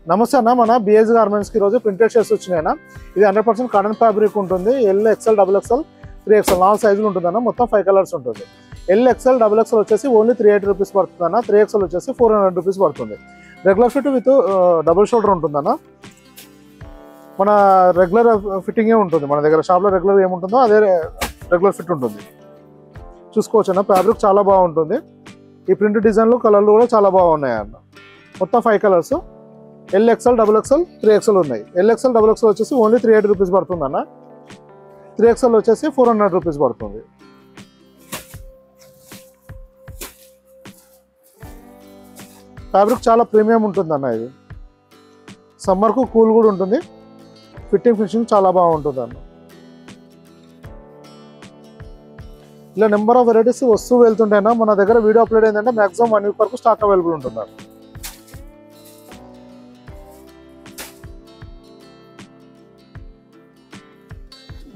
నమస్తే అన్న, మన బిఎస్ గార్మెంట్స్కి ఈరోజు ప్రింటెడ్ షర్ట్స్ వచ్చినాయన్న. ఇది 100% కాటన్ ఫ్యాబ్రిక్ ఉంటుంది. L XL, double XL, 3XL 4 సైజులు ఉంటుందన్న. మొత్తం 5 కలర్స్ ఉంటుంది. ఎల్ ఎక్స్ఎల్, డబుల్ ఎక్స్ఎల్ వచ్చేసి ఓన్లీ 380 రూపీస్ పడుతుంది అన్న. 3XL వచ్చేసి 400 రూపీస్ పడుతుంది. Regular fit with double shoulder ఉంటుందన్న. మన రెగ్యులర్ ఫిట్టింగే ఉంటుంది. మన దగ్గర షాప్లో రెగ్యులర్ ఏముంటుందో అదే రెగ్యులర్ ఫిట్ ఉంటుంది. చూసుకోవచ్చు అన్న, ఫ్యాబ్రిక్ చాలా బాగుంటుంది. ఈ ప్రింట్ డిజైన్లు కలర్లు కూడా చాలా బాగున్నాయి అన్న. మొత్తం 5 colours. L XL, double XL, 3XL ఉన్నాయి. ఎల్ ఎక్స్ఎల్, డబుల్ ఎక్స్ఎల్ వచ్చేసి ఓన్లీ 380 రూపీస్ పడుతుంది అన్న. 3XL వచ్చేసి 400 రూపీస్ పడుతుంది. ఫ్యాబ్రిక్ చాలా ప్రీమియం ఉంటుంది అన్న. ఇది సమ్మర్కు కూల్ కూడా ఉంటుంది. ఫిట్టింగ్ చాలా బాగుంటుంది అన్న. ఇలా నెంబర్ ఆఫ్ వెరైటీస్ వస్తూ వెళ్తుంటాయన్నా. మన దగ్గర వీడియో అప్లోడ్ అయిందంటే మాక్సిమం 1 వీక్ వరకు స్టాక్ అవైలబుల్ ఉంటుంది.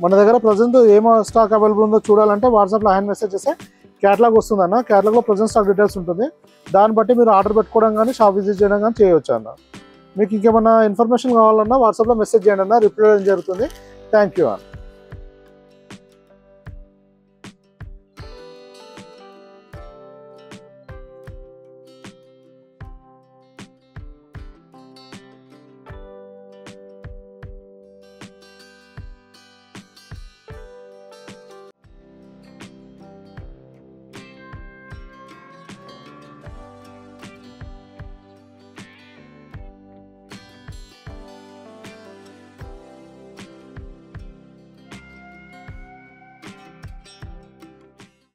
మన దగ్గర ప్రజెంట్ ఏమో స్టాక్ అవైలబుల్ ఉందో చూడాలంటే వాట్సాప్లో హ్యాండ్ మెసేజ్ చేస్తే క్యాటలాగ్ వస్తుందన్న. క్యాటలాగ్లో ప్రజెంట్ స్టాక్ డీటెయిల్స్ ఉంటుంది. దాన్ని బట్టి మీరు ఆర్డర్ పెట్టుకోవడం కానీ షాప్ విజిట్ చేయడం కానీ చేయవచ్చు అన్న. మీకు ఇంకేమన్నా ఇన్ఫర్మేషన్ కావాలన్నా వాట్సాప్లో మెసేజ్ చేయండి అన్న, రిప్లై జరుగుతుంది. థ్యాంక్ యూ అన్న.